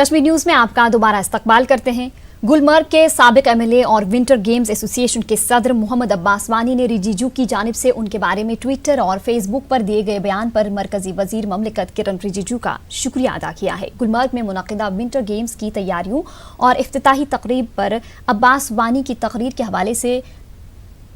Kashmir news में आपका दोबारा इस्तकबाल करते हैं। गुलमर्ग के साबिक एमएलए और विंटर गेम्स एसोसिएशन के सदर मोहम्मद अब्बास वानी ने रिजिजू की जानिब से उनके बारे में ट्विटर और फेसबुक पर दिए गए बयान पर मरकजी वजीर ममलिकत किरण रिजिजू का शुक्रिया अदा किया है। गुलमर्ग में मुनक़िदा विंटर गेम्स की तैयारियों और इफ्तिताही तकरीब पर अब्बास वानी की तकरीर के हवाले से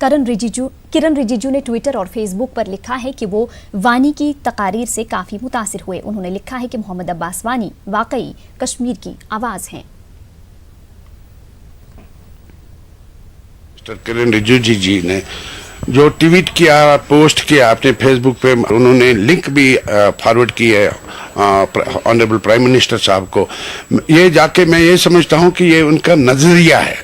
किरण रिजिजू ने ट्विटर और फेसबुक पर लिखा है कि वो वानी की तकारीर से काफ़ी मुतासिर हुए। उन्होंने लिखा है कि मोहम्मद अब्बास वानी वाकई कश्मीर की आवाज़ हैं। किरण रिजिजू जी ने जो ट्वीट किया, पोस्ट किया अपने फेसबुक पे, उन्होंने लिंक भी फॉरवर्ड की है ऑनरेबल प्राइम मिनिस्टर साहब को। ये जाके मैं ये समझता हूँ कि ये उनका नजरिया है,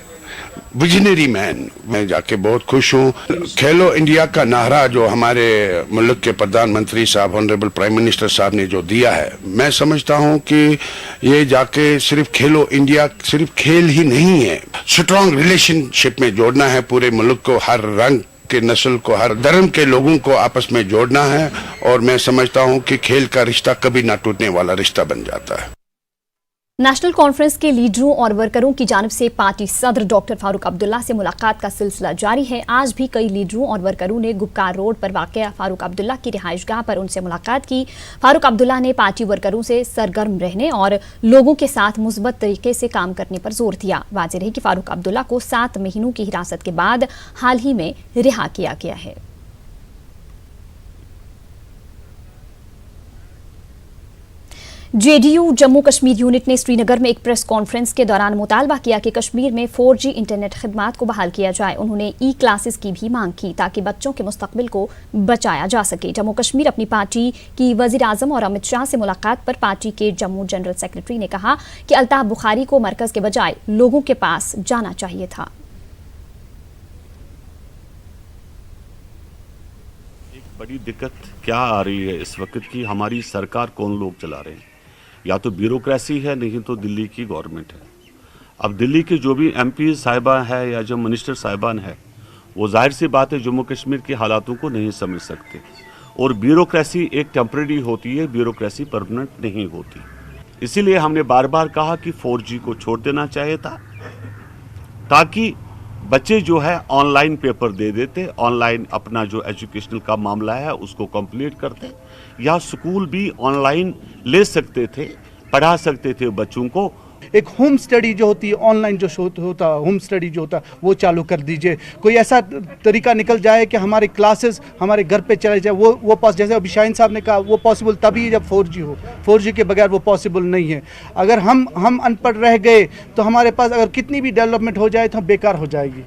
विजनरी मैन। मैं जाके बहुत खुश हूँ। खेलो इंडिया का नारा जो हमारे मुल्क के प्रधानमंत्री साहब ऑनरेबल प्राइम मिनिस्टर साहब ने जो दिया है, मैं समझता हूँ कि ये जाके सिर्फ खेलो इंडिया सिर्फ खेल ही नहीं है, स्ट्रॉन्ग रिलेशनशिप में जोड़ना है पूरे मुल्क को, हर रंग के नस्ल को, हर धर्म के लोगों को आपस में जोड़ना है। और मैं समझता हूँ कि खेल का रिश्ता कभी ना टूटने वाला रिश्ता बन जाता है। नेशनल कॉन्फ्रेंस के लीडरों और वर्करों की जानिब से पार्टी सदर डॉक्टर फारूक अब्दुल्ला से मुलाकात का सिलसिला जारी है। आज भी कई लीडरों और वर्करों ने गुपकार रोड पर वाक़या फारूक अब्दुल्ला की रिहाइशगाह पर उनसे मुलाकात की। फारूक अब्दुल्ला ने पार्टी वर्करों से सरगर्म रहने और लोगों के साथ मुस्बत तरीके से काम करने पर जोर दिया। वाज़ेह है कि फारूक अब्दुल्ला को 7 महीनों की हिरासत के बाद हाल ही में रिहा किया गया है। जेडीयू जम्मू कश्मीर यूनिट ने श्रीनगर में एक प्रेस कॉन्फ्रेंस के दौरान मुतालबा किया कि कश्मीर में 4G इंटरनेट खिदमात को बहाल किया जाए। उन्होंने ई क्लासेस की भी मांग की ताकि बच्चों के मुस्तकबिल को बचाया जा सके। जम्मू कश्मीर अपनी पार्टी की वजीर आजम और अमित शाह से मुलाकात पर पार्टी के जम्मू जनरल सेक्रेटरी ने कहा कि अल्ताफ बुखारी को मरकज के बजाय लोगों के पास जाना चाहिए था। एक बड़ी दिक्कत क्या आ रही है इस वक्त की, हमारी सरकार कौन लोग चला रहे हैं? या तो ब्यूरोक्रेसी है, नहीं तो दिल्ली की गवर्नमेंट है। अब दिल्ली के जो भी एमपी साहिबान है या जो मिनिस्टर साहिबान है, वो जाहिर सी बात है जम्मू कश्मीर के हालातों को नहीं समझ सकते। और ब्यूरोक्रेसी एक टेम्परेरी होती है, ब्यूरोक्रेसी परमानेंट नहीं होती। इसीलिए हमने बार बार कहा कि 4G को छोड़ देना चाहिए था, ताकि बच्चे जो है ऑनलाइन पेपर दे देते, ऑनलाइन अपना जो एजुकेशनल का मामला है उसको कंप्लीट करते, या स्कूल भी ऑनलाइन ले सकते थे, पढ़ा सकते थे बच्चों को। एक होम स्टडी जो होती है, ऑनलाइन जो होता होम स्टडी जो होता वो चालू कर दीजिए। कोई ऐसा तरीका निकल जाए कि हमारे क्लासेस हमारे घर पे चले जाए। वो पास, जैसे अभी शाहीन साहब ने कहा, वो पॉसिबल तभी जब 4G हो। 4G के बगैर वो पॉसिबल नहीं है। अगर हम अनपढ़ रह गए तो हमारे पास अगर कितनी भी डेवलपमेंट हो जाए तो बेकार हो जाएगी।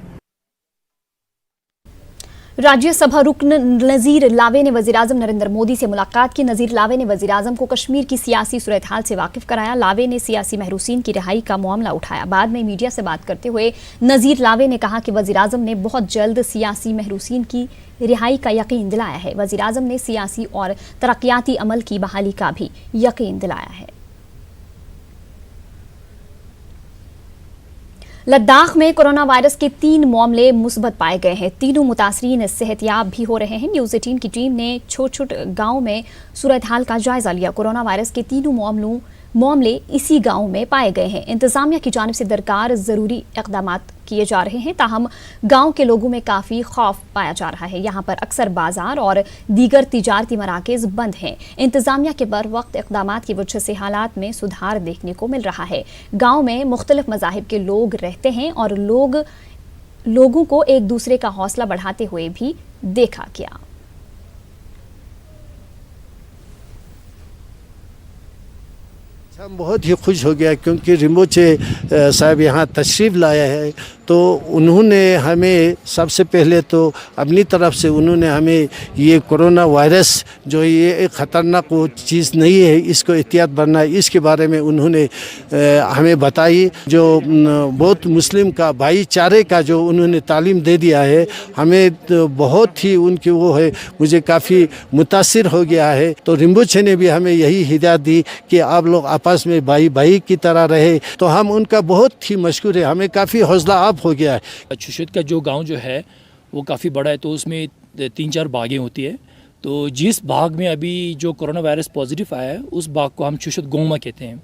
राज्यसभा रुकन नज़ीर लावे ने वज़ीर-ए-आज़म नरेंद्र मोदी से मुलाकात की। नज़ीर लावे ने वज़ीर-ए-आज़म को कश्मीर की सियासी सूरत हाल से वाकिफ कराया। लावे ने सियासी महरूसीन की रिहाई का मामला उठाया। बाद में मीडिया से बात करते हुए नज़ीर लावे ने कहा कि वज़ीर-ए-आज़म ने बहुत जल्द सियासी महरूसीन की रिहाई का यकीन दिलाया है। वज़ीर-ए-आज़म ने सियासी और तरक्याती अमल की बहाली का भी यकीन दिलाया है। लद्दाख में कोरोना वायरस के 3 मामले मुस्बत पाए गए हैं। तीनों मुतासरीन सेहतयाब भी हो रहे हैं। न्यूज़ 18 की टीम ने छोट गांव में सूरत हाल का जायजा लिया। कोरोना वायरस के तीनों मामले इसी गांव में पाए गए हैं। इंतजामिया की जानिब से दरकार जरूरी इकदाम किए जा रहे हैं, ताहम गांव के लोगों में काफ़ी खौफ पाया जा रहा है। यहाँ पर अक्सर बाजार और दीगर तिजारती मराकज़ बंद हैं। इंतजामिया के बर वक्त इकदाम की वजह से हालात में सुधार देखने को मिल रहा है। गांव में मुख्तलिफ मज़ाहिब के लोग रहते हैं और लोगों को एक दूसरे का हौसला बढ़ाते हुए भी देखा गया। हम बहुत ही खुश हो गया क्योंकि रिम्बोचे साहब यहाँ तशरीफ़ लाया है, तो उन्होंने हमें सबसे पहले तो अपनी तरफ से उन्होंने हमें ये कोरोना वायरस जो ये एक ख़तरनाक चीज़ नहीं है, इसको एहतियात बनना है, इसके बारे में उन्होंने हमें बताई। जो बहुत मुस्लिम का भाईचारे का जो उन्होंने तालीम दे दिया है हमें, तो बहुत ही उनकी वो है, मुझे काफ़ी मुतासिर हो गया है। तो रिम्बोचे ने भी हमें यही हिदायत दी कि आप लोग आपस में भाई भाई की तरह रहे, तो हम उनका बहुत ही मशकूर है। हमें काफ़ी हौसला हो गया है। छुशत का जो गांव जो है वो काफ़ी बड़ा है, तो उसमें 3-4 बागें होती है। तो जिस बाग में अभी जो कोरोना वायरस पॉजिटिव आया है उस बाग को हम छुशत गोमा कहते हैं।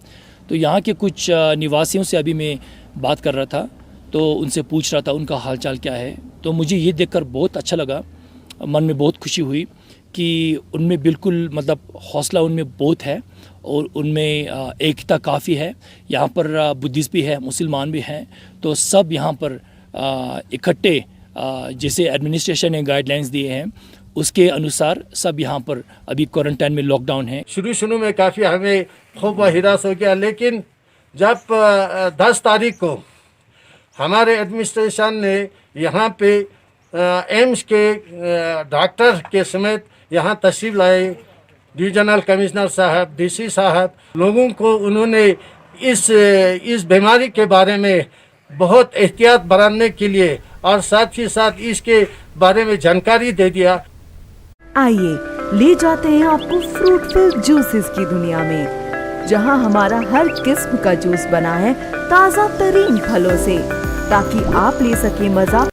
तो यहाँ के कुछ निवासियों से अभी मैं बात कर रहा था, तो उनसे पूछ रहा था उनका हालचाल क्या है। तो मुझे ये देखकर बहुत अच्छा लगा, मन में बहुत खुशी हुई कि उनमें बिल्कुल मतलब हौसला उनमें बहुत है और उनमें एकता काफ़ी है। यहाँ पर बुद्धिस्ट भी है, मुसलमान भी हैं, तो सब यहाँ पर इकट्ठे जैसे एडमिनिस्ट्रेशन ने गाइडलाइंस दिए हैं उसके अनुसार सब यहाँ पर अभी क्वारंटाइन में लॉकडाउन है। शुरू में काफ़ी हमें खूब हिरास हो गया, लेकिन जब 10 तारीख को हमारे एडमिनिस्ट्रेशन ने यहाँ पे एम्स के डॉक्टर के समेत यहाँ तशरीफ लाए, डिविजनल कमिश्नर साहब, डीसी साहब, लोगों को उन्होंने इस बीमारी के बारे में बहुत एहतियात बरतने के लिए और साथ ही साथ इसके बारे में जानकारी दे दिया। आइए ले जाते हैं आपको फ्रूट फिल्ड जूसेस की दुनिया में, जहां हमारा हर किस्म का जूस बना है ताज़ा तरीन फलों से, ताकि आप ले सके मजा